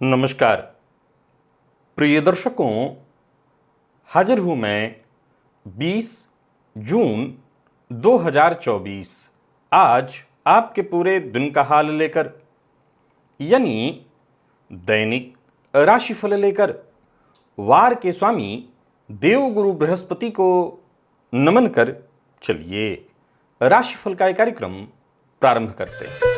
नमस्कार प्रिय दर्शकों, हाजिर हूं मैं 20 जून 2024 आज आपके पूरे दिन का हाल लेकर, यानी दैनिक राशिफल लेकर वार के स्वामी देवगुरु बृहस्पति को नमन कर चलिए राशिफल का एक कार्यक्रम प्रारंभ करते हैं।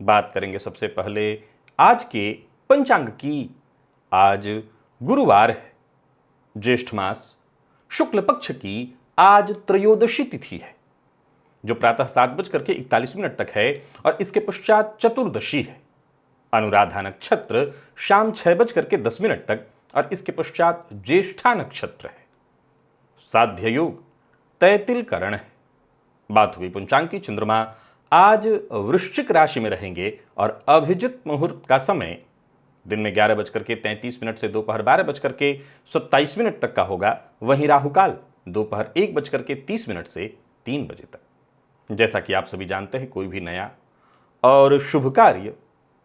बात करेंगे सबसे पहले आज के पंचांग की। आज गुरुवार है, ज्येष्ठ मास शुक्ल पक्ष की आज त्रयोदशी तिथि है, जो प्रातः 7:41 तक है और इसके पश्चात चतुर्दशी है। अनुराधा नक्षत्र शाम 6:10 तक और इसके पश्चात ज्येष्ठा नक्षत्र है। साध्य योग तैतिल करण है। बात हुई पंचांग की। चंद्रमा आज वृश्चिक राशि में रहेंगे और अभिजित मुहूर्त का समय दिन में 11:33 से दोपहर 12:27 तक का होगा। वहीं राहुकाल दोपहर 1:30 से 3 बजे तक। जैसा कि आप सभी जानते हैं, कोई भी नया और शुभ कार्य,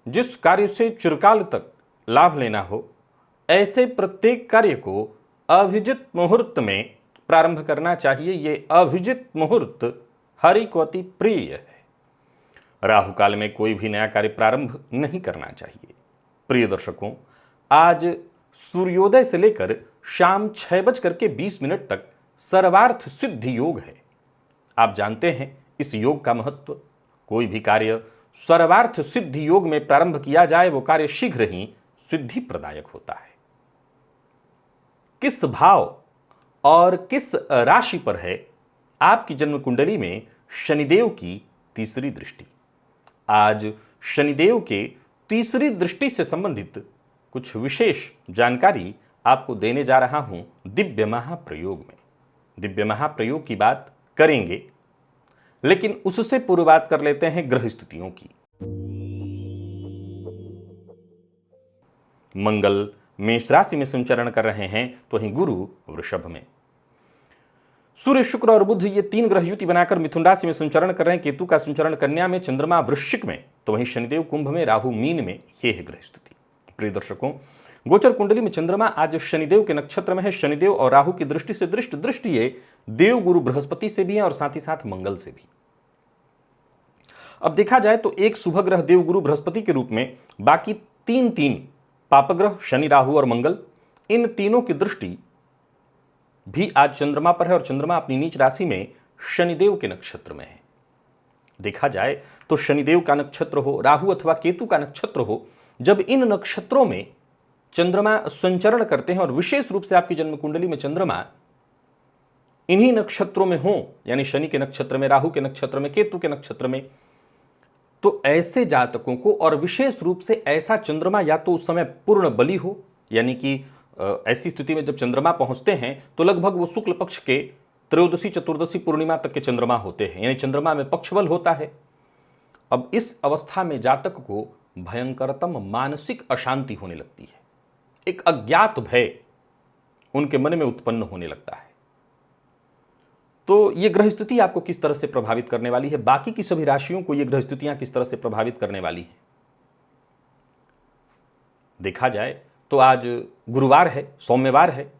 जिस कार्य से चिरकाल तक लाभ लेना हो, ऐसे प्रत्येक कार्य को अभिजित मुहूर्त में प्रारंभ करना चाहिए। ये अभिजित मुहूर्त हरि को अति प्रिय है। राहु काल में कोई भी नया कार्य प्रारंभ नहीं करना चाहिए। प्रिय दर्शकों, आज सूर्योदय से लेकर शाम 6:20 तक सर्वार्थ सिद्धि योग है। आप जानते हैं इस योग का महत्व। कोई भी कार्य सर्वार्थ सिद्धि योग में प्रारंभ किया जाए, वो कार्य शीघ्र ही सिद्धि प्रदायक होता है। किस भाव और किस राशि पर है आपकी जन्म कुंडली में शनिदेव की तीसरी दृष्टि? आज शनिदेव के तीसरी दृष्टि से संबंधित कुछ विशेष जानकारी आपको देने जा रहा हूं दिव्य महाप्रयोग में। दिव्य महाप्रयोग की बात करेंगे, लेकिन उससे पूर्व बात कर लेते हैं ग्रह स्थितियों की। मंगल मेष राशि में संचरण कर रहे हैं, तो वहीं गुरु वृषभ में। सूर्य, शुक्र और बुध ये 3 ग्रह युति बनाकर मिथुन राशि में संचरण कर रहे हैं। केतु का संचरण कन्या में, चंद्रमा वृश्चिक में, तो वहीं शनिदेव कुंभ में, राहु मीन में। ये है ग्रह स्थिति। प्रिय दर्शकों, गोचर कुंडली में चंद्रमा आज शनिदेव के नक्षत्र में है। शनिदेव और राहु की दृष्टि से दृष्टि ये देव गुरु बृहस्पति से भी है और साथ ही साथ मंगल से भी। अब देखा जाए तो एक शुभ ग्रह देव गुरु बृहस्पति के रूप में, बाकी 3 पापग्रह शनि, राहु और मंगल, इन तीनों की दृष्टि भी आज चंद्रमा पर है और चंद्रमा अपनी नीच राशि में शनिदेव के नक्षत्र में है। देखा जाए तो शनिदेव का नक्षत्र हो, राहु अथवा केतु का नक्षत्र हो, जब इन नक्षत्रों में चंद्रमा संचरण करते हैं और विशेष रूप से आपकी जन्म कुंडली में चंद्रमा इन्हीं नक्षत्रों में हो, यानी शनि के नक्षत्र में, राहु के नक्षत्र में, केतु के नक्षत्र में, तो ऐसे जातकों को, और विशेष रूप से ऐसा चंद्रमा या तो उस समय पूर्ण बली हो, यानी कि ऐसी स्थिति में जब चंद्रमा पहुंचते हैं तो लगभग वो शुक्ल पक्ष के त्रयोदशी, चतुर्दशी, पूर्णिमा तक के चंद्रमा होते हैं, यानी चंद्रमा में पक्षबल होता है। अब इस अवस्था में जातक को भयंकरतम मानसिक अशांति होने लगती है। एक अज्ञात भय उनके मन में उत्पन्न होने लगता है। तो ये ग्रह स्थिति आपको किस तरह से प्रभावित करने वाली है, बाकी की सभी राशियों को ये ग्रह स्थितियां किस तरह से प्रभावित करने वाली है? देखा जाए तो आज गुरुवार है, सोमवार है,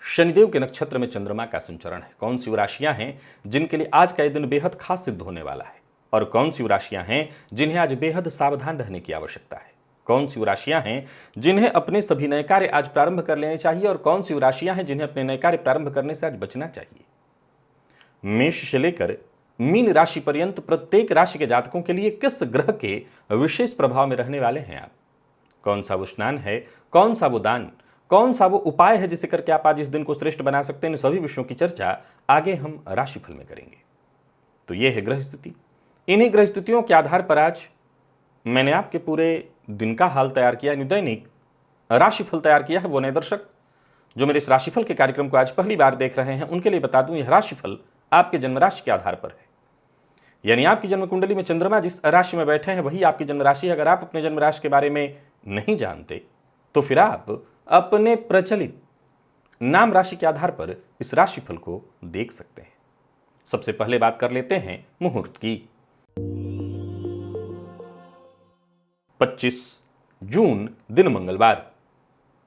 शनिदेव के नक्षत्र में चंद्रमा का संचरण है। कौन सी राशियां हैं जिनके लिए आज का यह दिन बेहद खास सिद्ध होने वाला है, और कौन सी राशियां हैं जिन्हें आज बेहद सावधान रहने की आवश्यकता है? कौन सी राशियां हैं जिन्हें अपने सभी नए कार्य आज प्रारंभ कर लेने चाहिए, और कौन सी राशियां हैं जिन्हें अपने नए कार्य प्रारंभ करने से आज बचना चाहिए? मेष से लेकर मीन राशि पर्यंत प्रत्येक राशि के जातकों के लिए किस ग्रह के विशेष प्रभाव में रहने वाले हैं आप, कौन सा वो स्नान है, कौन सा वो दान, कौन सा वो उपाय है जिसे करके आप आज इस दिन को श्रेष्ठ बना सकते हैं, इन सभी विषयों की चर्चा आगे हम राशिफल में करेंगे। तो ये है ग्रह स्थिति। इन्हीं ग्रह स्थितियों के आधार पर आज मैंने आपके पूरे दिन का हाल तैयार किया, यानी दैनिक राशिफल तैयार किया है। वो नए दर्शक जो मेरे इस राशिफल के कार्यक्रम को आज पहली बार देख रहे हैं उनके लिए बता दूं, यह राशिफल आपके जन्म राशि के आधार पर है, यानी आपकी जन्म कुंडली में चंद्रमा जिस राशि में बैठे हैं वही आपकी जन्म राशि है। अगर आप अपने जन्म राशि के बारे में नहीं जानते तो फिर आप अपने प्रचलित नाम राशि के आधार पर इस राशिफल को देख सकते हैं। सबसे पहले बात कर लेते हैं मुहूर्त की। 25 जून दिन मंगलवार,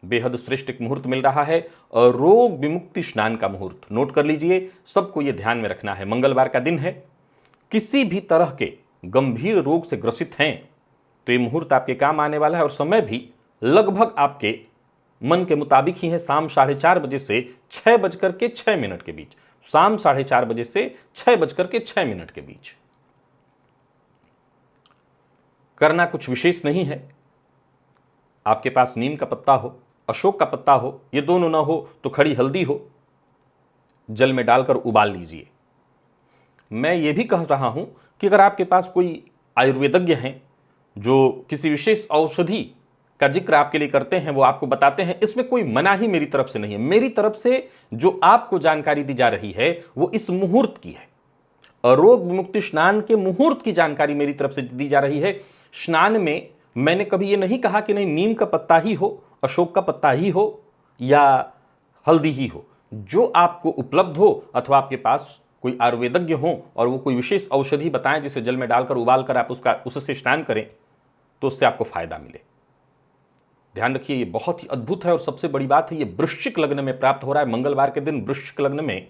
बेहद श्रेष्ठ एक मुहूर्त मिल रहा है और रोग विमुक्ति स्नान का मुहूर्त। नोट कर लीजिए, सबको यह ध्यान में रखना है। मंगलवार का दिन है, किसी भी तरह के गंभीर रोग से ग्रसित हैं तो ये मुहूर्त आपके काम आने वाला है और समय भी लगभग आपके मन के मुताबिक ही है। शाम 4:30 बजे से 6:06 के बीच, शाम 4:30 बजे से 6:06 के बीच। करना कुछ विशेष नहीं है। आपके पास नीम का पत्ता हो, अशोक का पत्ता हो, ये दोनों ना हो तो खड़ी हल्दी हो, जल में डालकर उबाल लीजिए। मैं ये भी कह रहा हूं कि अगर आपके पास कोई आयुर्वेदज्ञ हैं जो किसी विशेष औषधि का जिक्र आपके लिए करते हैं, वो आपको बताते हैं, इसमें कोई मनाही मेरी तरफ से नहीं है। मेरी तरफ से जो आपको जानकारी दी जा रही है वो इस मुहूर्त की है। रोग विमुक्ति स्नान के मुहूर्त की जानकारी मेरी तरफ से दी जा रही है। स्नान में मैंने कभी ये नहीं कहा कि नहीं नीम का पत्ता ही हो, अशोक का पत्ता ही हो या हल्दी ही हो। जो आपको उपलब्ध हो अथवा आपके पास कोई आयुर्वेदज्ञ हो और वो कोई विशेष औषधि बताएं जिसे जल में डालकर उबाल कर आप उससे स्नान करें तो उससे आपको फायदा मिले। ध्यान रखिए, ये बहुत ही अद्भुत है और सबसे बड़ी बात है, ये वृश्चिक लग्न में प्राप्त हो रहा है। मंगलवार के दिन वृश्चिक लग्न में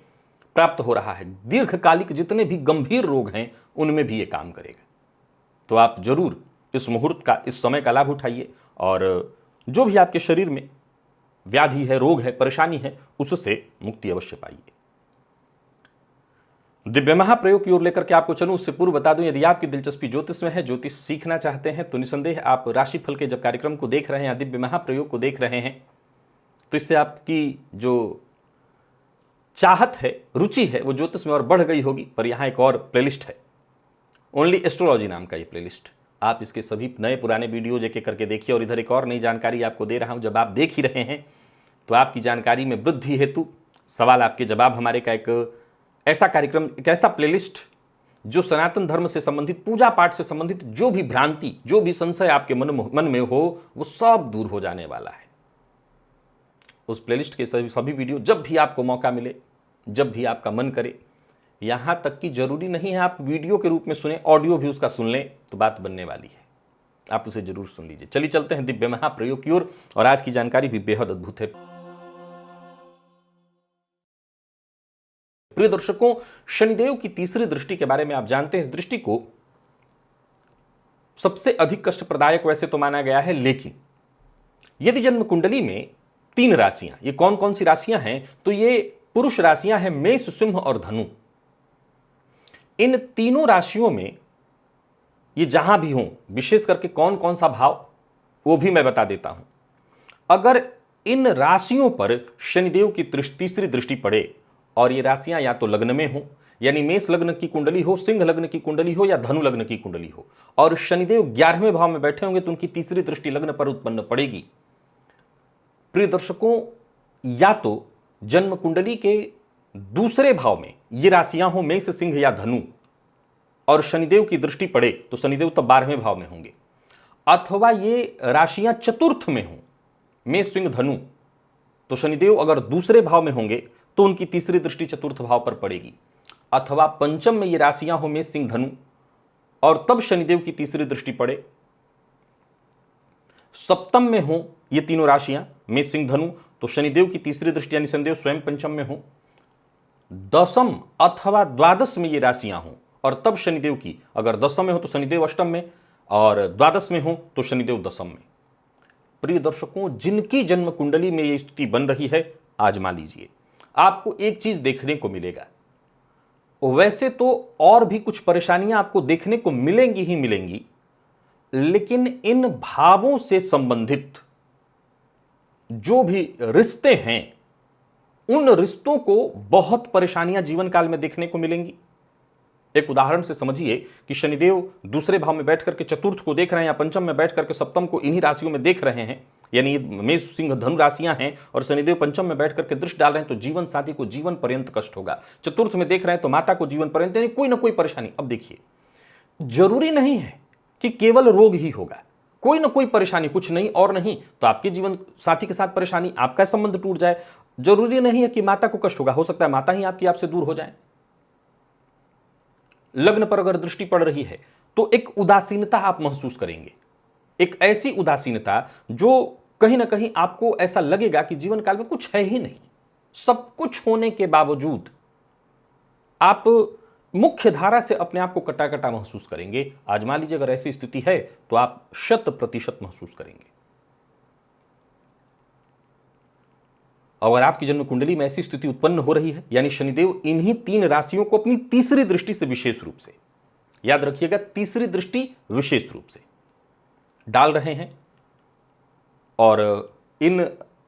प्राप्त हो रहा है। दीर्घकालिक जितने भी गंभीर रोग हैं उनमें भी ये काम करेगा। तो आप जरूर इस मुहूर्त का, इस समय का लाभ उठाइए और जो भी आपके शरीर में व्याधि है, रोग है, परेशानी है, उससे मुक्ति अवश्य पाइए। दिव्य महाप्रयोग की ओर लेकर के आपको चलूं उससे पूर्व बता दूं, यदि आपकी दिलचस्पी ज्योतिष में है, ज्योतिष सीखना चाहते हैं तो निसंदेह आप राशिफल के जब कार्यक्रम को देख रहे हैं या दिव्य महाप्रयोग को देख रहे हैं तो इससे आपकी जो चाहत है, रुचि है, वो ज्योतिष में और बढ़ गई होगी। पर यहाँ एक और प्लेलिस्ट है, ओनली एस्ट्रोलॉजी नाम का ये प्लेलिस्ट। आप इसके सभी नए पुराने वीडियोज एक एक करके देखिए और इधर एक और नई जानकारी आपको दे रहा हूँ। जब आप देख ही रहे हैं तो आपकी जानकारी में वृद्धि हेतु सवाल आपके जवाब हमारे का एक ऐसा कार्यक्रम, एक ऐसा प्लेलिस्ट जो सनातन धर्म से संबंधित, पूजा पाठ से संबंधित जो भी भ्रांति, जो भी संशय आपके मन में हो वो सब दूर हो जाने वाला है। उस प्लेलिस्ट के सभी वीडियो जब भी आपको मौका मिले, जब भी आपका मन करे, यहां तक कि जरूरी नहीं है आप वीडियो के रूप में सुने, ऑडियो भी उसका सुन लें तो बात बनने वाली है। आप उसे जरूर सुन लीजिए। चलिए चलते हैं दिव्य महाप्रयोग की ओर और आज की जानकारी भी बेहद अद्भुत है। प्रिय दर्शकों, शनिदेव की तीसरी दृष्टि के बारे में आप जानते हैं। इस दृष्टि को सबसे अधिक कष्ट प्रदायक वैसे तो माना गया है, लेकिन यदि जन्म कुंडली में 3 राशियां, ये कौन कौन सी राशियां हैं तो ये पुरुष राशियां हैं, मेष, सिंह और धनु। इन तीनों राशियों में ये जहां भी हों, विशेष करके कौन कौन सा भाव वो भी मैं बता देता हूं। अगर इन राशियों पर शनिदेव की तीसरी दृष्टि पड़े और ये राशियां या तो लग्न में हो, यानी मेष लग्न की कुंडली हो, सिंह लग्न की कुंडली हो या धनु लग्न की कुंडली हो, और शनिदेव 11वें भाव में बैठे होंगे तो उनकी तीसरी दृष्टि लग्न पर उत्पन्न पड़ेगी। प्रिय दर्शकों, या तो जन्म कुंडली के दूसरे भाव में ये राशियां हो, मेष, सिंह या धनु, और शनिदेव की दृष्टि पड़े तो शनिदेव तब 12वें भाव में होंगे, अथवा ये राशियां चतुर्थ में हो, मेष, सिंह, धनु, तो शनिदेव अगर दूसरे भाव में होंगे तो उनकी तीसरी दृष्टि चतुर्थ भाव पर पड़ेगी, अथवा पंचम में ये राशियां हो, मेष, सिंह, धनु, और तब शनिदेव की तीसरी दृष्टि पड़े। सप्तम में हो ये तीनों राशियां, मेष, सिंह, धनु, तो शनिदेव की तीसरी दृष्टि यानी शनिदेव स्वयं पंचम में हो। दशम अथवा द्वादश में ये राशियां हो और तब शनिदेव की, अगर दशम में हो तो शनिदेव अष्टम में और द्वादश में हो तो शनिदेव दशम में। प्रिय दर्शकों, जिनकी जन्म कुंडली में ये स्थिति बन रही है, आजमा लीजिए। आपको एक चीज देखने को मिलेगा, वैसे तो और भी कुछ परेशानियां आपको देखने को मिलेंगी ही मिलेंगी, लेकिन इन भावों से संबंधित जो भी रिश्ते हैं, उन रिश्तों को बहुत परेशानियां जीवन काल में देखने को मिलेंगी। एक उदाहरण से समझिए कि शनिदेव दूसरे भाव में बैठ करके चतुर्थ को देख रहे हैं या पंचम में बैठ करके सप्तम को इन्हीं राशियों में देख रहे हैं, यानी मेष सिंह धनु राशियां हैं और शनिदेव पंचम में बैठ करके दृष्टि डाल रहे हैं, तो जीवन साथी को जीवन पर्यंत कष्ट होगा। चतुर्थ में देख रहे हैं तो माता को जीवन पर्यंत, यानी कोई ना कोई परेशानी। अब देखिए, जरूरी नहीं है कि केवल रोग ही होगा, कोई ना कोई परेशानी, कुछ नहीं और नहीं तो आपके जीवन साथी के साथ परेशानी, आपका संबंध टूट जाए। जरूरी नहीं है कि माता को कष्ट होगा, हो सकता है माता ही आपकी आपसे दूर हो जाए। लग्न पर अगर दृष्टि पड़ रही है तो एक उदासीनता आप महसूस करेंगे, एक ऐसी उदासीनता जो कहीं ना कहीं आपको ऐसा लगेगा कि जीवन काल में कुछ है ही नहीं। सब कुछ होने के बावजूद आप मुख्य धारा से अपने आप को कटा कटा महसूस करेंगे। आजमा लीजिए, अगर ऐसी स्थिति है तो आप 100% महसूस करेंगे। अगर आपकी जन्म कुंडली में ऐसी स्थिति उत्पन्न हो रही है, यानी शनिदेव इन्हीं 3 राशियों को अपनी तीसरी दृष्टि से विशेष रूप से, याद रखिएगा, तीसरी दृष्टि विशेष रूप से डाल रहे हैं और इन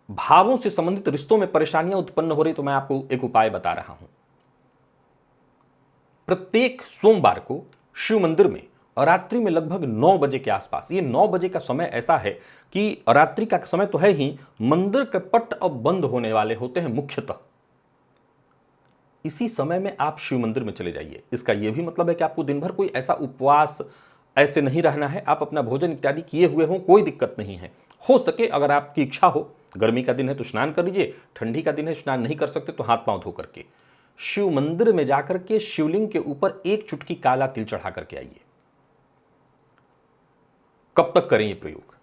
भावों से संबंधित रिश्तों में परेशानियां उत्पन्न हो रही, तो मैं आपको एक उपाय बता रहा हूं। प्रत्येक सोमवार को शिव मंदिर में रात्रि में लगभग 9 बजे के आसपास, ये 9 बजे का समय ऐसा है कि रात्रि का समय तो है ही, मंदिर के पट अब बंद होने वाले होते हैं मुख्यतः। इसी समय में आप शिव मंदिर में चले जाइए। इसका यह भी मतलब है कि आपको दिन भर कोई ऐसा उपवास ऐसे नहीं रहना है, आप अपना भोजन इत्यादि किए हुए हो, कोई दिक्कत नहीं है। हो सके अगर आपकी इच्छा हो, गर्मी का दिन है तो स्नान कर लीजिए, ठंडी का दिन है स्नान नहीं कर सकते तो हाथ पांव धो करके शिव मंदिर में जाकर के शिवलिंग के ऊपर एक चुटकी काला तिल चढ़ा करके आइए। कब तक करें ये प्रयोग?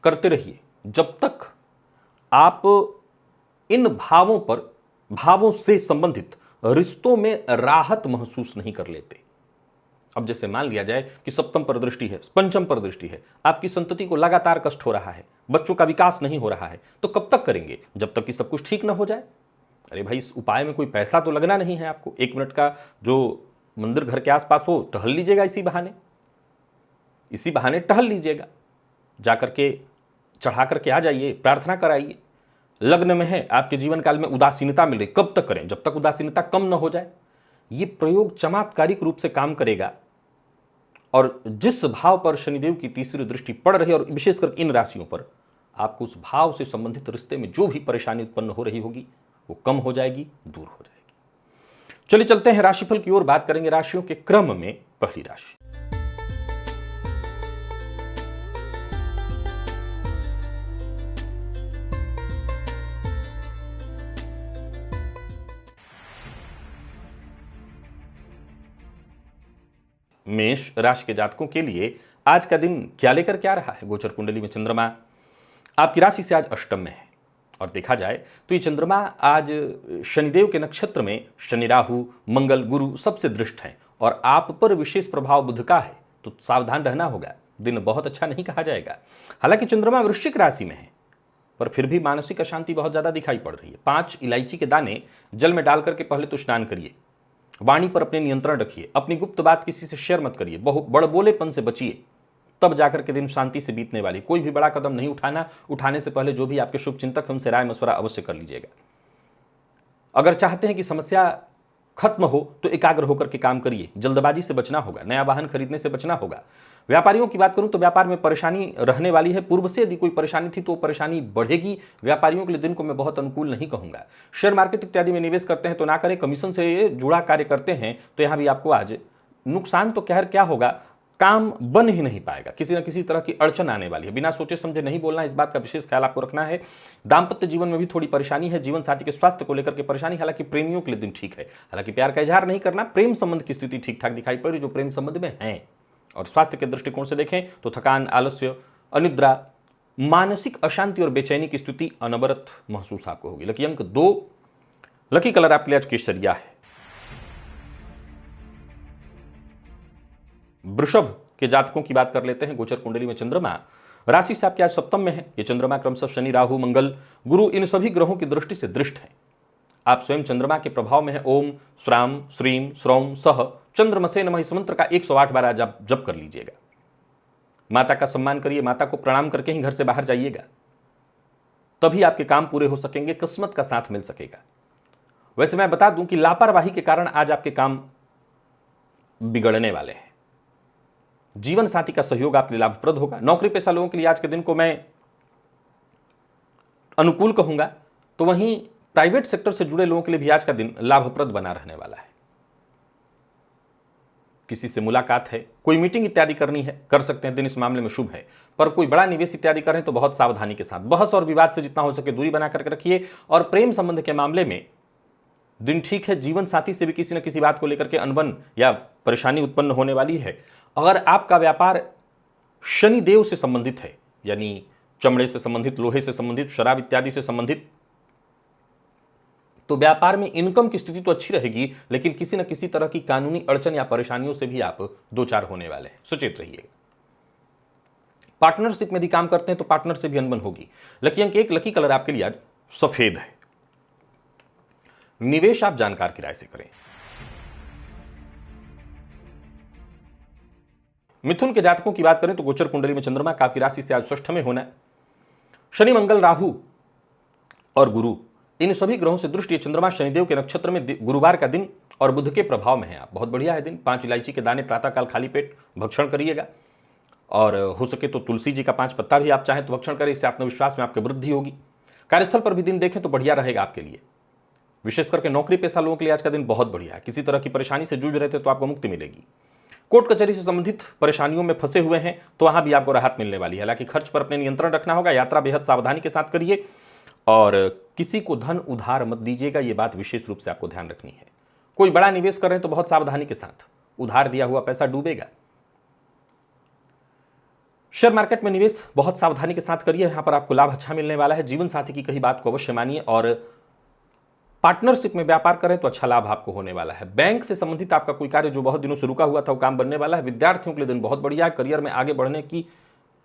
करते रहिए जब तक आप इन भावों से संबंधित रिश्तों में राहत महसूस नहीं कर लेते। अब जैसे मान लिया जाए कि सप्तम पर दृष्टि है, पंचम पर दृष्टि है, आपकी संतति को लगातार कष्ट हो रहा है, बच्चों का विकास नहीं हो रहा है, तो कब तक करेंगे? जब तक कि सब कुछ ठीक ना हो जाए। अरे भाई, इस उपाय में कोई पैसा तो लगना नहीं है आपको। 1 मिनट का जो मंदिर घर के आसपास हो, टहल लीजिएगा, इसी बहाने टहल लीजिएगा, जाकर के चढ़ा करके आ जाइए, प्रार्थना कराइए। लग्न में है, आपके जीवन काल में उदासीनता मिले, कब तक करें? जब तक उदासीनता कम न हो जाए। ये प्रयोग चमत्कारिक रूप से काम करेगा। और जिस भाव पर शनिदेव की तीसरी दृष्टि पड़ रही है और विशेषकर इन राशियों पर, आपको उस भाव से संबंधित रिश्ते में जो भी परेशानी उत्पन्न हो रही होगी वो कम हो जाएगी, दूर हो जाएगी। चलिए चलते हैं राशिफल की ओर, बात करेंगे राशियों के क्रम में। पहली राशि मेष राशि के जातकों के लिए आज का दिन क्या लेकर क्या रहा है? गोचर कुंडली में चंद्रमा आपकी राशि से आज अष्टम में है और देखा जाए तो ये चंद्रमा आज शनिदेव के नक्षत्र में शनि, राहु, मंगल, गुरु सबसे दृष्ट हैं और आप पर विशेष प्रभाव बुध का है, तो सावधान रहना होगा। दिन बहुत अच्छा नहीं कहा जाएगा। हालांकि चंद्रमा वृश्चिक राशि में है, पर फिर भी मानसिक अशांति बहुत ज्यादा दिखाई पड़ रही है। 5 इलायची के दाने जल में डाल करके पहले तो स्नान करिए। वाणी पर अपने नियंत्रण रखिए, अपनी गुप्त बात किसी से शेयर मत करिए, बड़बोलेपन से बचिए, तब जाकर के दिन शांति से बीतने वाली। कोई भी बड़ा कदम नहीं उठाना, उठाने से पहले जो भी आपके शुभ चिंतक हैं उनसे राय मशवरा अवश्य कर लीजिएगा। अगर चाहते हैं कि समस्या खत्म हो तो एकाग्र होकर के काम करिए, जल्दबाजी से बचना होगा, नया वाहन खरीदने से बचना होगा। व्यापारियों की बात करूं तो व्यापार में परेशानी रहने वाली है। पूर्व से यदि कोई परेशानी थी तो परेशानी बढ़ेगी। व्यापारियों के लिए दिन को मैं बहुत अनुकूल नहीं कहूंगा। शेयर मार्केट इत्यादि में निवेश करते हैं तो ना करें। कमीशन से जुड़ा कार्य करते हैं तो यहां भी आपको आज नुकसान तो क्या होगा, काम बन ही नहीं पाएगा, किसी न किसी तरह की अड़चन आने वाली है। बिना सोचे समझे नहीं बोलना, इस बात का विशेष ख्याल आपको रखना है। दाम्पत्य जीवन में भी थोड़ी परेशानी है, जीवन साथी के स्वास्थ्य को लेकर के परेशानी। हालांकि प्रेमियों के लिए दिन ठीक है। हालांकि प्यार का इजहार नहीं करना, प्रेम संबंध की स्थिति ठीक ठाक दिखाई पड़ रही जो प्रेम संबंध में है। और स्वास्थ्य के दृष्टिकोण से देखें तो थकान, आलस्य, अनिद्रा, मानसिक अशांति और बेचैनी की स्थिति अनवरत महसूस आपको होगी। लकी अंक 2, लकी कलर आपके लिए आज केसरिया है। वृषभ के जातकों की बात कर लेते हैं। गोचर कुंडली में चंद्रमा राशि से आपके आज सप्तम में है। ये चंद्रमा क्रमशः शनि, राहु, मंगल, गुरु इन सभी ग्रहों की दृष्टि से दृष्ट है। आप स्वयं चंद्रमा के प्रभाव में है। ओम श्राम श्रीम श्रौम सह चंद्रमसे नमः इस मंत्र का 108 बार आज आप जप कर लीजिएगा। माता का सम्मान करिए, माता को प्रणाम करके ही घर से बाहर जाइएगा, तभी आपके काम पूरे हो सकेंगे, किस्मत का साथ मिल सकेगा। वैसे मैं बता दूं कि लापरवाही के कारण आज आपके काम बिगड़ने वाले हैं। जीवन साथी का सहयोग आपके लिए लाभप्रद होगा। नौकरी पेशा लोगों के लिए आज के दिन को मैं अनुकूल कहूंगा, तो वहीं प्राइवेट सेक्टर से जुड़े लोगों के लिए भी आज का दिन लाभप्रद बना रहने वाला है। किसी से मुलाकात है, कोई मीटिंग इत्यादि करनी है, कर सकते हैं, दिन इस मामले में शुभ है। पर कोई बड़ा निवेश इत्यादि करें तो बहुत सावधानी के साथ, बहस और विवाद से जितना हो सके दूरी बना करके रखिए। और प्रेम संबंध के मामले में दिन ठीक है। जीवन साथी से भी किसी न किसी बात को लेकर के अनबन या परेशानी उत्पन्न होने वाली है। अगर आपका व्यापार शनिदेव से संबंधित है, यानी चमड़े से संबंधित, लोहे से संबंधित, शराब इत्यादि से संबंधित, तो व्यापार में इनकम की स्थिति तो अच्छी रहेगी, लेकिन किसी न किसी तरह की कानूनी अड़चन या परेशानियों से भी आप दो चार होने वाले हैं, सचेत रहिएगा। पार्टनरशिप में यदि काम करते हैं तो पार्टनर से भी अनबन होगी। लकी अंक 1, लकी कलर आपके लिए आज सफेद है। निवेश आप जानकार की राय से करें। मिथुन के जातकों की बात करें तो गोचर कुंडली में चंद्रमा का आपकी राशि से आज षष्ठ में होना है। शनि, मंगल, राहु और गुरु, इन सभी ग्रहों से दृष्टि चंद्रमा शनिदेव के नक्षत्र में गुरुवार का दिन और बुध के प्रभाव में है। आप बहुत बढ़िया है दिन। 5 इलायची के दाने प्रातःकाल खाली पेट भक्षण करिएगा, और हो सके तो तुलसी जी का 5 पत्ता भी आप चाहें तो भक्षण करें। इससे आत्मविश्वास में आपकी वृद्धि होगी। कार्यस्थल पर भी दिन देखें तो बढ़िया रहेगा आपके लिए। विशेष करके नौकरी पेशा लोगों के लिए आज का दिन बहुत बढ़िया है। किसी तरह की परेशानी से जूझ रहे थे तो आपको मुक्ति मिलेगी। कोर्ट कचहरी से संबंधित परेशानियों में फंसे हुए हैं तो वहां भी आपको राहत मिलने वाली है। हालांकि खर्च पर अपने नियंत्रण रखना होगा। यात्रा बेहद सावधानी के साथ करिए, और किसी को धन उधार मत दीजिएगा, ये बात विशेष रूप से आपको ध्यान रखनी है। कोई बड़ा निवेश कर रहे हैं तो बहुत सावधानी के साथ, उधार दिया हुआ पैसा डूबेगा। शेयर मार्केट में निवेश बहुत सावधानी के साथ करिए, यहां पर आपको लाभ अच्छा मिलने वाला है। जीवन साथी की कही बात को अवश्य मानिए, और पार्टनरशिप में व्यापार करें तो अच्छा लाभ आपको होने वाला है। बैंक से संबंधित आपका कोई कार्य जो बहुत दिनों से रुका हुआ था वो काम बनने वाला है। विद्यार्थियों के लिए दिन बहुत बढ़िया है। करियर में आगे बढ़ने की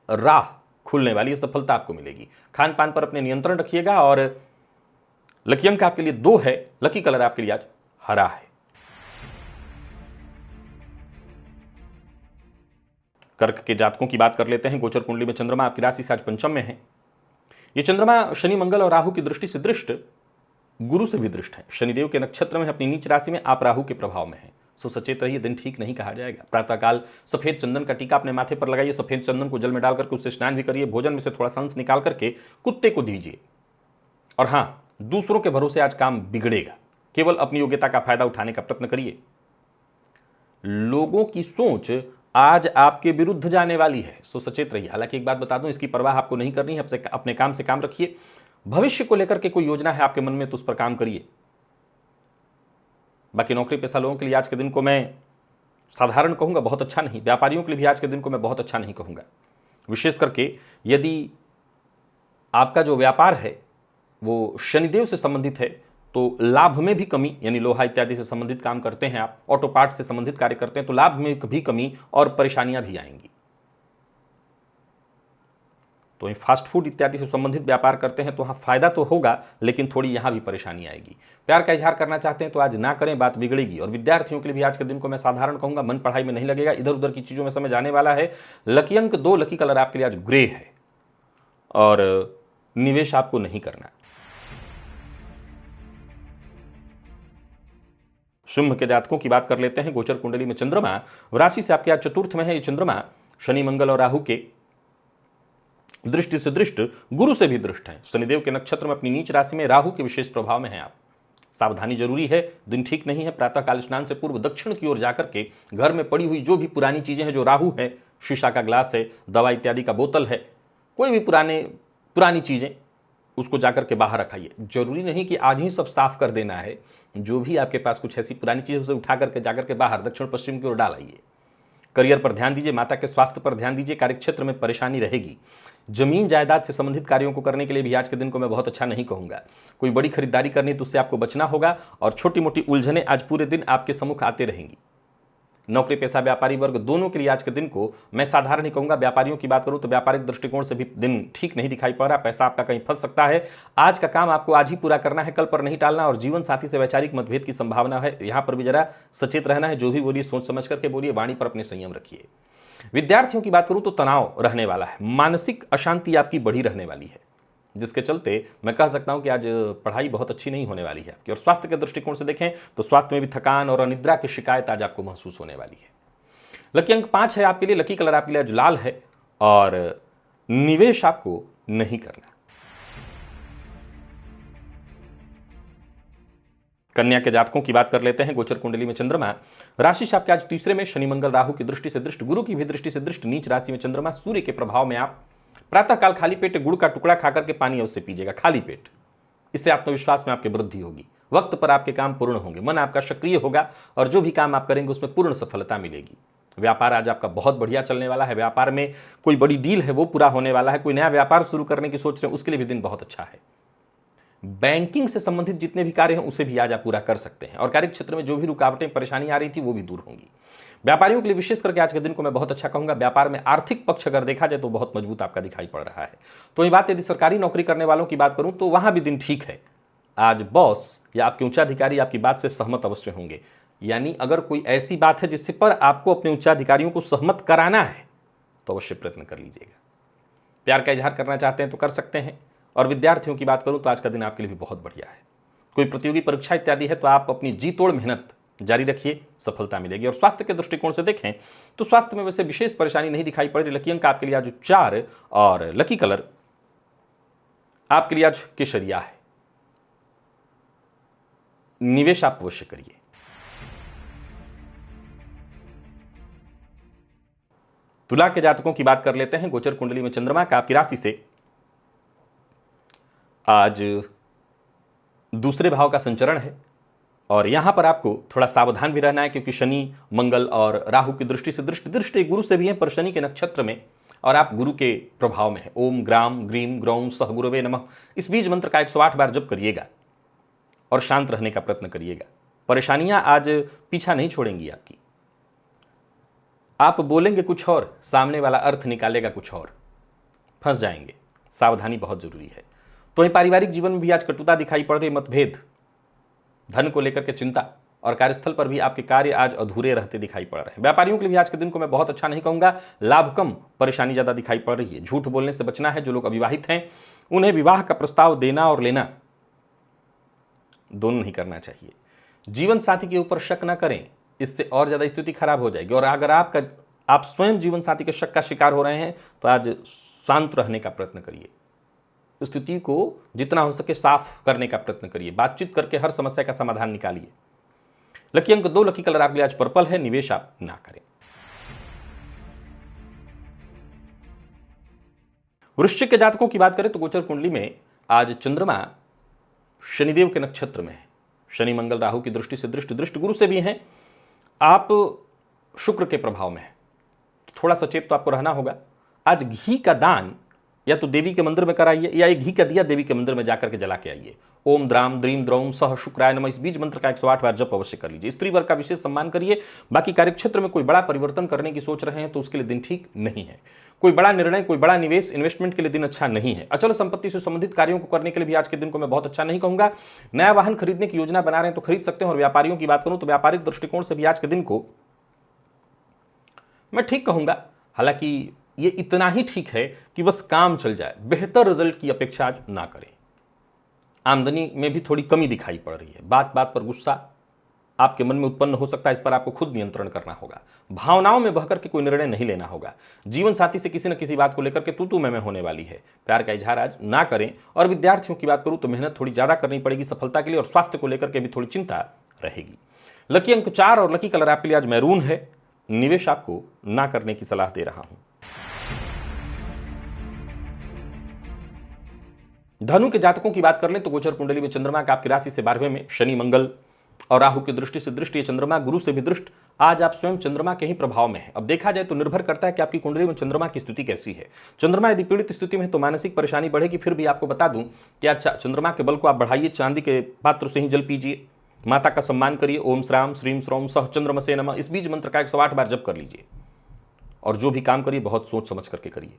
राह खुलने वाली है, सफलता आपको मिलेगी। खान पान पर अपने नियंत्रण रखिएगा, और लकी अंक आपके लिए 2 है। लकी कलर आपके लिए आज हरा है। कर्क के जातकों की बात कर लेते हैं। गोचर कुंडली में चंद्रमा आपकी राशि से आज पंचम में है। यह चंद्रमा शनि, मंगल और राहु की दृष्टि से दृष्ट, गुरु से भी दृष्ट है। शनिदेव के नक्षत्र में अपनी नीच राशि में, आप राहु के प्रभाव में है। सो सचेत रहिए, दिन ठीक नहीं कहा जाएगा। प्रातःकाल सफेद चंदन का टीका अपने माथे पर लगाइए। सफेद चंदन को जल में डालकर उससे स्नान भी करिए। भोजन में से थोड़ा सा अंश निकाल करके कुत्ते को दीजिए। और हाँ, दूसरों के भरोसे आज काम बिगड़ेगा। केवल अपनी योग्यता का फायदा उठाने का प्रयत्न करिए। लोगों की सोच आज आपके विरुद्ध जाने वाली है, सो सचेत रहिए। हालांकि एक बात बता दूं, इसकी परवाह आपको नहीं करनी है। अपने काम से काम रखिए। भविष्य को लेकर के कोई योजना है आपके मन में तो उस पर काम करिए। बाकी नौकरी पेशा लोगों के लिए आज के दिन को मैं साधारण कहूंगा, बहुत अच्छा नहीं। व्यापारियों के लिए भी आज के दिन को मैं बहुत अच्छा नहीं कहूंगा। विशेष करके यदि आपका जो व्यापार है वो शनिदेव से संबंधित है तो लाभ में भी कमी, यानी लोहा इत्यादि से संबंधित काम करते हैं आप, ऑटो पार्ट से संबंधित कार्य करते हैं तो लाभ में भी कमी और परेशानियां भी आएंगी। तो फास्ट फूड इत्यादि से संबंधित व्यापार करते हैं तो वहाँ फायदा तो होगा, लेकिन थोड़ी यहाँ भी परेशानी आएगी। प्यार का इजहार करना चाहते हैं तो आज ना करें, बात बिगड़ेगी। और विद्यार्थियों के लिए भी आज के दिन को मैं साधारण कहूँगा, मन पढ़ाई में नहीं लगेगा, इधर उधर की चीज़ों में समय जाने वाला है। लकी अंक 2, लकी कलर आपके लिए आज ग्रे है, और निवेश आपको नहीं करना। सिंह के जातकों की बात कर लेते हैं। गोचर कुंडली में चंद्रमा राशि से आपके आज चतुर्थ में है। ये चंद्रमा शनि, मंगल और राहु के दृष्टि से दृष्ट, गुरु से भी दृष्ट है। शनिदेव के नक्षत्र में अपनी नीच राशि में, राहु के विशेष प्रभाव में है आप। सावधानी जरूरी है, दिन ठीक नहीं है। प्रातःकाल स्नान से पूर्व दक्षिण की ओर जाकर के घर में पड़ी हुई जो भी पुरानी चीजें हैं, जो राहु है, शीशा का ग्लास है, दवा इत्यादि का बोतल है, कोई भी पुरानी चीजें, उसको जाकर के बाहर रखाइए। जरूरी नहीं कि आज ही सब साफ कर देना है। जो भी आपके पास कुछ ऐसी पुरानी चीज़ उसे उठा करके जाकर के बाहर दक्षिण पश्चिम की ओर डाल आइए। करियर पर ध्यान दीजिए, माता के स्वास्थ्य पर ध्यान दीजिए। कार्यक्षेत्र में परेशानी रहेगी। जमीन जायदाद से संबंधित कार्यों को करने के लिए भी आज के दिन को मैं बहुत अच्छा नहीं कहूँगा। कोई बड़ी खरीदारी करनी तो उससे आपको बचना होगा, और छोटी मोटी उलझनें आज पूरे दिन आपके सम्मुख आते रहेंगी। नौकरी पेशा व्यापारी वर्ग दोनों के लिए आज के दिन को मैं साधारण ही कहूंगा। व्यापारियों की बात करूं तो व्यापारिक दृष्टिकोण से भी दिन ठीक नहीं दिखाई पड़ रहा, पैसा आपका कहीं फंस सकता है। आज का काम आपको आज ही पूरा करना है, कल पर नहीं टालना। और जीवन साथी से वैचारिक मतभेद की संभावना है, यहां पर भी जरा सचेत रहना है। जो भी बोलिए सोच समझ करके बोलिए, वाणी पर अपने संयम रखिए। विद्यार्थियों की बात करूं तो तनाव रहने वाला है, मानसिक अशांति आपकी बढ़ी रहने वाली है, जिसके चलते मैं कह सकता हूं कि आज पढ़ाई बहुत अच्छी नहीं होने वाली है आपकी। और स्वास्थ्य के दृष्टिकोण से देखें तो स्वास्थ्य में भी थकान और अनिद्रा की शिकायत आज आपको महसूस होने वाली है। लकी अंक 5 है आपके लिए, लकी कलर आपके लिए आज लाल है और निवेश आपको नहीं करना। कन्या के जातकों की बात कर लेते हैं। गोचर कुंडली में चंद्रमा राशि से आपके आज तीसरे में, शनि मंगल राहु की दृष्टि से दृष्ट, गुरु की भी दृष्टि से दृष्ट, नीच राशि में चंद्रमा, सूर्य के प्रभाव में आप प्रातःकाल खाली पेट गुड़ का टुकड़ा खाकर के पानी अवश्य पीजिएगा, खाली पेट। इससे आत्मविश्वास में आपकी वृद्धि होगी, वक्त पर आपके काम पूर्ण होंगे, मन आपका सक्रिय होगा और जो भी काम आप करेंगे उसमें पूर्ण सफलता मिलेगी। व्यापार आज आपका बहुत बढ़िया चलने वाला है, व्यापार में कोई बड़ी डील है वो पूरा होने वाला है, कोई नया व्यापार शुरू करने की सोच रहे हैं उसके लिए भी दिन बहुत अच्छा है। बैंकिंग से संबंधित जितने भी कार्य हैं उसे भी आज आप पूरा कर सकते हैं और कार्य क्षेत्र में जो भी रुकावटें परेशानी आ रही थी वो भी दूर होंगी। व्यापारियों के लिए विशेष करके आज के दिन को मैं बहुत अच्छा कहूंगा। व्यापार में आर्थिक पक्ष अगर देखा जाए तो बहुत मजबूत आपका दिखाई पड़ रहा है। तो ये बात यदि सरकारी नौकरी करने वालों की बात करूं तो वहां भी दिन ठीक है। आज बॉस या आपके उच्चाधिकारी आपकी बात से सहमत अवश्य होंगे, यानी अगर कोई ऐसी बात है जिससे पर आपको अपने उच्चाधिकारियों को सहमत कराना है तो अवश्य प्रयत्न कर लीजिएगा। प्यार का इजहार करना चाहते हैं तो कर सकते हैं। और विद्यार्थियों की बात करूं तो आज का दिन आपके लिए भी बहुत बढ़िया है। कोई प्रतियोगी परीक्षा इत्यादि है तो आप अपनी जी तोड़ मेहनत जारी रखिए, सफलता मिलेगी। और स्वास्थ्य के दृष्टिकोण से देखें तो स्वास्थ्य में वैसे विशेष परेशानी नहीं दिखाई पड़ रही। लकी अंक आपके लिए आज 4 और लकी कलर आपके लिए आज केसरिया है। निवेश आप अवश्य करिए। तुला के जातकों की बात कर लेते हैं। गोचर कुंडली में चंद्रमा का आपकी राशि से आज दूसरे भाव का संचरण है और यहां पर आपको थोड़ा सावधान भी रहना है, क्योंकि शनि मंगल और राहु की दृष्टि से दृष्टि गुरु से भी है, पर शनि के नक्षत्र में और आप गुरु के प्रभाव में है। ओम ग्राम ग्रीम ग्रौम सह गुरुवे नमः, इस बीज मंत्र का 108 बार जप करिएगा और शांत रहने का प्रयत्न करिएगा। परेशानियां आज पीछा नहीं छोड़ेंगी आपकी। आप बोलेंगे कुछ और, सामने वाला अर्थ निकालेगा कुछ और, फंस जाएंगे। सावधानी बहुत जरूरी है। तो वहीं पारिवारिक जीवन में भी आज कटुता दिखाई पड़ रही, मतभेद, धन को लेकर के चिंता और कार्यस्थल पर भी आपके कार्य आज अधूरे रहते दिखाई पड़ रहे हैं। व्यापारियों के लिए भी आज के दिन को मैं बहुत अच्छा नहीं कहूंगा। लाभ कम, परेशानी ज्यादा दिखाई पड़ रही है। झूठ बोलने से बचना है। जो लोग अविवाहित हैं उन्हें विवाह का प्रस्ताव देना और लेना दोनों नहीं करना चाहिए। जीवन साथी के ऊपर शक न करें, इससे और ज्यादा स्थिति खराब हो जाएगी। और अगर आप स्वयं जीवन साथी के शक का शिकार हो रहे हैं तो आज शांत रहने का प्रयत्न करिए। स्थिति को जितना हो सके साफ करने का प्रयत्न करिए। बातचीत करके हर समस्या का समाधान निकालिए। लकी अंक 2, लकी कलर आपके लिए आज पर्पल है। निवेश आप ना करें। वृश्चिक के जातकों की बात करें तो गोचर कुंडली में आज चंद्रमा शनिदेव के नक्षत्र में है। शनि मंगल राहु की दृष्टि से दृष्ट गुरु से भी हैं। आप शुक्र के प्रभाव में है, थोड़ा सचेत तो आपको रहना होगा। आज घी का दान या तो देवी के मंदिर में कराइए या एक घी का दिया देवी के मंदिर में जाकर के जला के आइए। ओम द्राम द्रीम द्रौम सह शुक्राय नमः, इस बीज मंत्र का 108 बार जप अवश्य कर लीजिए। स्त्री वर्ग का विशेष सम्मान करिए। बाकी कार्यक्षेत्र में कोई बड़ा परिवर्तन करने की सोच रहे हैं तो उसके लिए दिन ठीक नहीं है। कोई बड़ा निर्णय, कोई बड़ा निवेश, इन्वेस्टमेंट के लिए दिन अच्छा नहीं है। अचल संपत्ति से संबंधित कार्यों को करने के लिए भी आज के दिन को मैं बहुत अच्छा नहीं कहूंगा। नया वाहन खरीदने की योजना बना रहे हैं तो खरीद सकते हैं। और व्यापारियों की बात करूं तो व्यापारिक दृष्टिकोण से भी आज के दिन को मैं ठीक कहूंगा। हालांकि ये इतना ही ठीक है कि बस काम चल जाए, बेहतर रिजल्ट की अपेक्षा आज ना करें। आमदनी में भी थोड़ी कमी दिखाई पड़ रही है। बात बात पर गुस्सा आपके मन में उत्पन्न हो सकता है, इस पर आपको खुद नियंत्रण करना होगा। भावनाओं में बहकर के कोई निर्णय नहीं लेना होगा। जीवन साथी से किसी न किसी बात को लेकर के तू मैं होने वाली है। प्यार का इजहार आज ना करें। और विद्यार्थियों की बात करूं तो मेहनत थोड़ी ज्यादा करनी पड़ेगी सफलता के लिए, और स्वास्थ्य को लेकर के भी थोड़ी चिंता रहेगी। लकी अंक 4 और लकी कलर आपके लिए आज मैरून है। निवेश आपको ना करने की सलाह दे रहा हूं। धनु के जातकों की बात कर लें तो गोचर कुंडली में चंद्रमा का आपकी राशि से 12वें में, शनि मंगल और राहु की दृष्टि से दृष्टि, चंद्रमा गुरु से भी दृष्ट। आज आप स्वयं चंद्रमा के ही प्रभाव में है। अब देखा जाए तो निर्भर करता है कि आपकी कुंडली में चंद्रमा की स्थिति कैसी है। चंद्रमा यदि पीड़ित स्थिति में है तो मानसिक परेशानी बढ़ेगी। फिर भी आपको बता दूं कि अच्छा, चंद्रमा के बल को आप बढ़ाइए, चांदी के पात्र से ही जल पीजिए, माता का सम्मान करिए। ओम श्राम श्रीम श्रोम सह चंद्रमसे नमः, इस बीज मंत्र का 108 बार जप कर लीजिए। और जो भी काम करिए बहुत सोच समझ करके करिए।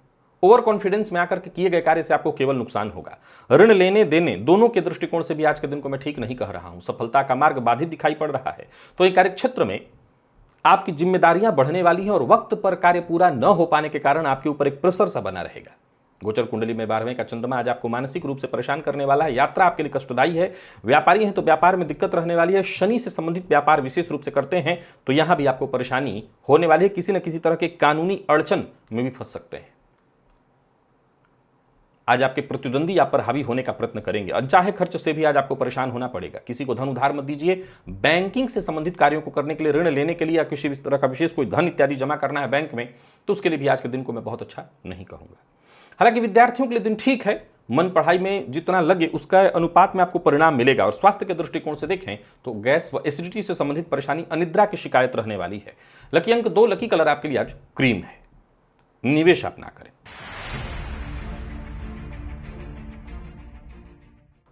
ओवर कॉन्फिडेंस में आकर के किए गए कार्य से आपको केवल नुकसान होगा। ऋण लेने देने दोनों के दृष्टिकोण से भी आज के दिन को मैं ठीक नहीं कह रहा हूं। सफलता का मार्ग बाधित दिखाई पड़ रहा है। तो ये कार्य क्षेत्र में आपकी जिम्मेदारियां बढ़ने वाली हैं और वक्त पर कार्य पूरा न हो पाने के कारण आपके ऊपर एक प्रेशर सा बना रहेगा। गोचर कुंडली में 12वें का चंद्रमा आज आपको मानसिक रूप से परेशान करने वाला है। यात्रा आपके लिए कष्टदायी है। व्यापारी हैं तो व्यापार में दिक्कत रहने वाली है। शनि से संबंधित व्यापार विशेष रूप से करते हैं तो यहां भी आपको परेशानी होने वाली है। किसी न किसी तरह के कानूनी अड़चन में भी फंस सकते हैं। आज आपके प्रतिद्वंदी आप पर हावी होने का प्रयत्न करेंगे। अनचाहे खर्च से भी आज आपको परेशान होना पड़ेगा। किसी को धन उधार मत दीजिए। बैंकिंग से संबंधित कार्यों को करने के लिए, ऋण लेने के लिए या किसी तरह का विशेष कोई धन इत्यादि जमा करना है बैंक में, तो उसके लिए भी आज के दिन को मैं बहुत अच्छा नहीं कहूंगा। हालांकि विद्यार्थियों के लिए दिन ठीक है। मन पढ़ाई में जितना लगे उसका अनुपात में आपको परिणाम मिलेगा। और स्वास्थ्य के दृष्टिकोण से देखें तो गैस व एसिडिटी से संबंधित परेशानी, अनिद्रा की शिकायत रहने वाली है। लकी अंक 2, लकी कलर आपके लिए आज क्रीम है। निवेश आप ना करें।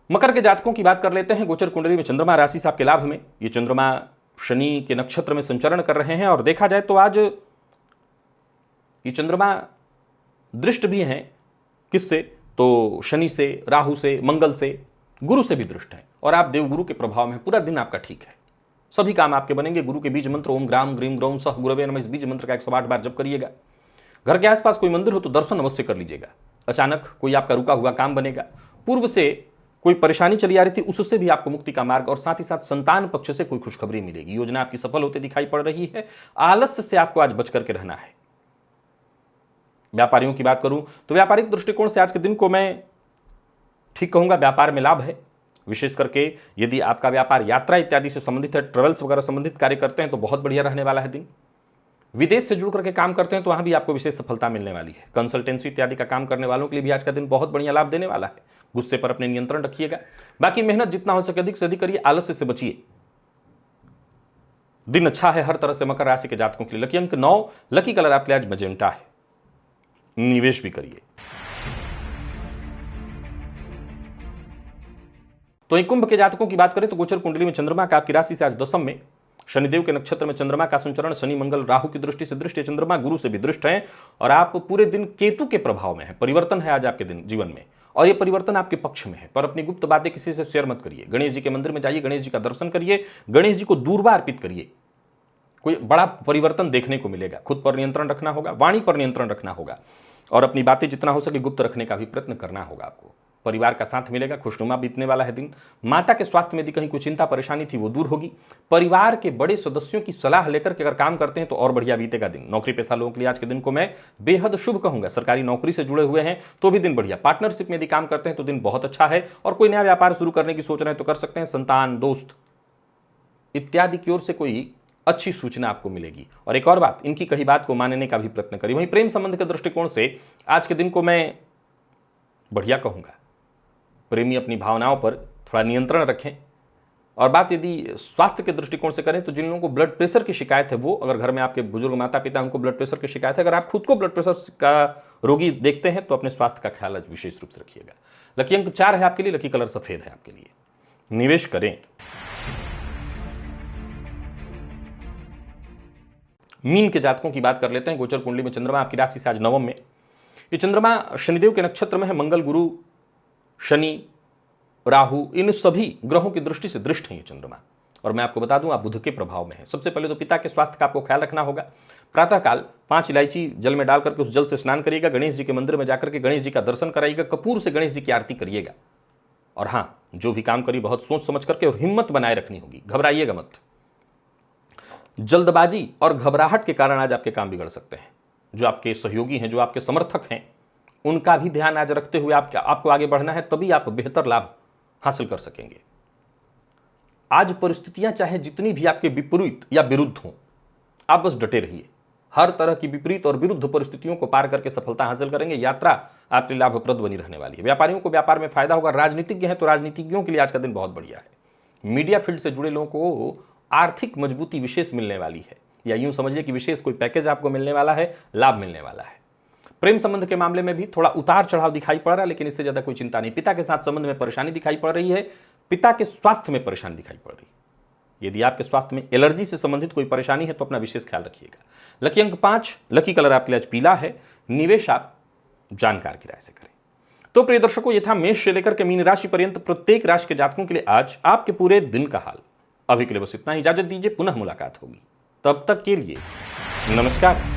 मकर के जातकों की बात कर लेते हैं। गोचर कुंडली में चंद्रमा राशि से आपके लाभ में, ये चंद्रमा शनि के नक्षत्र में संचरण कर रहे हैं। और देखा जाए तो आज ये चंद्रमा दृष्ट भी हैं। किससे? तो शनि से, राहु से, मंगल से, गुरु से भी दृष्ट है। और आप देवगुरु के प्रभाव में, पूरा दिन आपका ठीक है। सभी काम आपके बनेंगे। गुरु के बीज मंत्र ओम ग्राम ग्रीम ग्रौम सह गुरवे नमः, इस बीज मंत्र का 108 बार जप करिएगा। घर के आसपास कोई मंदिर हो तो दर्शन अवश्य कर लीजिएगा। अचानक कोई आपका रुका हुआ काम बनेगा। पूर्व से कोई परेशानी चली आ रही थी, उससे भी आपको मुक्ति का मार्ग, और साथ ही साथ संतान पक्ष से कोई खुशखबरी मिलेगी। योजना आपकी सफल होती दिखाई पड़ रही है। आलस्य से आपको आज बच करके रहना है। व्यापारियों की बात करूं तो व्यापारिक दृष्टिकोण से आज के दिन को मैं ठीक कहूंगा। व्यापार में लाभ है। विशेष करके यदि आपका व्यापार यात्रा इत्यादि से संबंधित है, ट्रेवल्स वगैरह संबंधित कार्य करते हैं तो बहुत बढ़िया रहने वाला है दिन। विदेश से जुड़ करके काम करते हैं तो वहां भी आपको विशेष सफलता मिलने वाली है। कंसल्टेंसी इत्यादि का काम करने वालों के लिए भी आज का दिन बहुत बढ़िया लाभ देने वाला है। गुस्से पर अपने नियंत्रण रखिएगा। बाकी मेहनत जितना हो सके अधिक से अधिक करिए। आलस्य से बचिए। दिन अच्छा है हर तरह से मकर राशि के जातकों के लिए। लकी अंक 9, लकी कलर आपके लिए आज मजेंटा है। निवेश भी करिए। तो कुंभ के जातकों की बात करें तो गोचर कुंडली में चंद्रमा का आपकी राशि से आज दशम में, शनिदेव के नक्षत्र में चंद्रमा का संचरण, शनि मंगल राहु की दृष्टि से दृष्ट है। चंद्रमा गुरु से भी दृष्ट है। और आप पूरे दिन केतु के प्रभाव में है। परिवर्तन है आज आपके दिन जीवन में, और ये परिवर्तन आपके पक्ष में है। पर अपनी गुप्त बातें किसी से शेयर मत करिए। गणेश जी के मंदिर में जाइए, गणेश जी का दर्शन करिए, गणेश जी को दूर्वा अर्पित करिए। कोई बड़ा परिवर्तन देखने को मिलेगा। खुद पर नियंत्रण रखना होगा, वाणी पर नियंत्रण रखना होगा, और अपनी बातें जितना हो सके गुप्त रखने का भी प्रयत्न करना होगा आपको। परिवार का साथ मिलेगा। खुशनुमा बीतने वाला है दिन। माता के स्वास्थ्य में यदि कहीं कोई चिंता परेशानी थी वो दूर होगी। परिवार के बड़े सदस्यों की सलाह लेकर के अगर काम करते हैं तो और बढ़िया बीतेगा दिन। नौकरी पेशा लोगों के लिए आज के दिन को मैं बेहद शुभ कहूंगा। सरकारी नौकरी से जुड़े हुए हैं तो भी दिन बढ़िया। पार्टनरशिप में यदि काम करते हैं तो दिन बहुत अच्छा है। और कोई नया व्यापार शुरू करने की सोच रहे हैं तो कर सकते हैं। संतान, दोस्त इत्यादि की ओर से कोई अच्छी सूचना आपको मिलेगी। और एक और बात, इनकी कही बात को मानने का भी प्रयत्न करिए। वहीं प्रेम संबंध के दृष्टिकोण से आज के दिन को मैं बढ़िया कहूंगा। प्रेमी अपनी भावनाओं पर थोड़ा नियंत्रण रखें। और बात यदि स्वास्थ्य के दृष्टिकोण से करें तो जिन लोगों को ब्लड प्रेशर की शिकायत है, वो अगर घर में आपके बुजुर्ग माता पिता उनको ब्लड प्रेशर की शिकायत है, अगर आप खुद को ब्लड प्रेशर का रोगी देखते हैं तो अपने स्वास्थ्य का ख्याल विशेष रूप से रखिएगा। लकी अंक 4 है आपके लिए। लकी कलर सफेद है आपके लिए। निवेश करें। मीन के जातकों की बात कर लेते हैं। गोचर कुंडली में चंद्रमा आपकी राशि से आज नवम में। ये चंद्रमा शनिदेव के नक्षत्र में है। मंगल, गुरु, शनि, राहु, इन सभी ग्रहों की दृष्टि से दृष्ट है ये चंद्रमा। और मैं आपको बता दूं आप बुध के प्रभाव में है। सबसे पहले तो पिता के स्वास्थ्य का आपको ख्याल रखना होगा। प्रातःकाल 5 इलायची जल में डाल करके उस जल से स्नान करिएगा। गणेश जी के मंदिर में जाकर के गणेश जी का दर्शन कराइएगा। कपूर से गणेश जी की आरती करिएगा। और हाँ, जो भी काम करिए बहुत सोच समझ करके और हिम्मत बनाए रखनी होगी। घबराइएगा मत। जल्दबाजी और घबराहट के कारण आज आपके काम बिगड़ सकते हैं। जो आपके सहयोगी हैं, जो आपके समर्थक हैं, उनका भी ध्यान आज रखते हुए आपको आगे बढ़ना है, तभी आप बेहतर लाभ हासिल कर सकेंगे। आज परिस्थितियां चाहे जितनी भी आपके विपरीत या विरुद्ध हों, आप बस डटे रहिए। हर तरह की विपरीत और विरुद्ध परिस्थितियों को पार करके सफलता हासिल करेंगे। यात्रा आपके लिए लाभप्रद बनी रहने वाली है। व्यापारियों को व्यापार में फायदा होगा। राजनीतिज्ञ हैं तो राजनीतिज्ञों के लिए आज का दिन बहुत बढ़िया है। मीडिया फील्ड से जुड़े लोगों को आर्थिक मजबूती विशेष मिलने वाली है, या यूं समझिए कि विशेष कोई पैकेज आपको मिलने वाला है, लाभ मिलने वाला है। प्रेम संबंध के मामले में भी थोड़ा उतार चढ़ाव दिखाई पड़ रहा है, लेकिन इससे ज्यादा कोई चिंता नहीं। पिता के साथ संबंध में परेशानी दिखाई पड़ रही है। पिता के स्वास्थ्य में परेशानी दिखाई पड़ रही है। यदि आपके स्वास्थ्य में एलर्जी से संबंधित कोई परेशानी है तो अपना विशेष ख्याल रखिएगा। लकी अंक 5, लकी कलर आपके लिए आज पीला है। निवेश आप जानकार की राय से करें। तो प्रिय दर्शकों, ये था मेष से लेकर के मीन राशि पर्यंत प्रत्येक राशि के जातकों के लिए आज आपके पूरे दिन का हाल। अभी के लिए बस इतना ही, इजाजत दीजिए, पुनः मुलाकात होगी। तब तक के लिए नमस्कार।